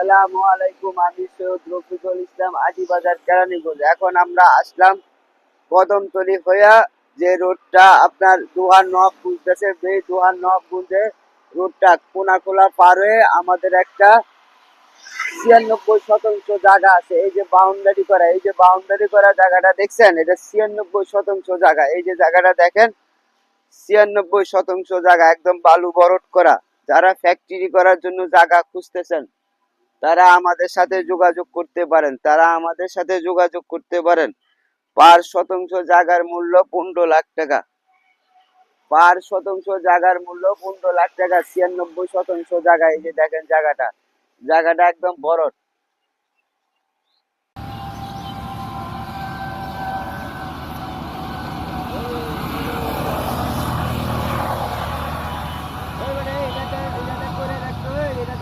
আসসালামু আলাইকুম। আমি সৈয়দ রফিকুল ইসলাম, আজিবাজার কেরানীগঞ্জ। এখন আমরা আসলাম কদমতলী হইয়া, যে রোডটা আপনার দুহার নব বুঝতেছে, বে দুহার নব বুঝে রোডটা কোনাকুলা পার হয়ে আমাদের একটা 96% জায়গা আছে। এই যে বাউন্ডারি করা জায়গাটা দেখছেন, এটা 96% জায়গা। এই যে জায়গাটা দেখেন, 96% জায়গা একদম বালু ভরট করা। যারা ফ্যাক্টরি করার জন্য জায়গা খুঁজতেছেন তারা আমাদের সাথে যোগাযোগ করতে পারেন। পার শতাংশ জায়গার মূল্য 15 লাখ টাকা। 96% জায়গা। এই যে দেখেন জায়গাটা একদম ভরট। এটা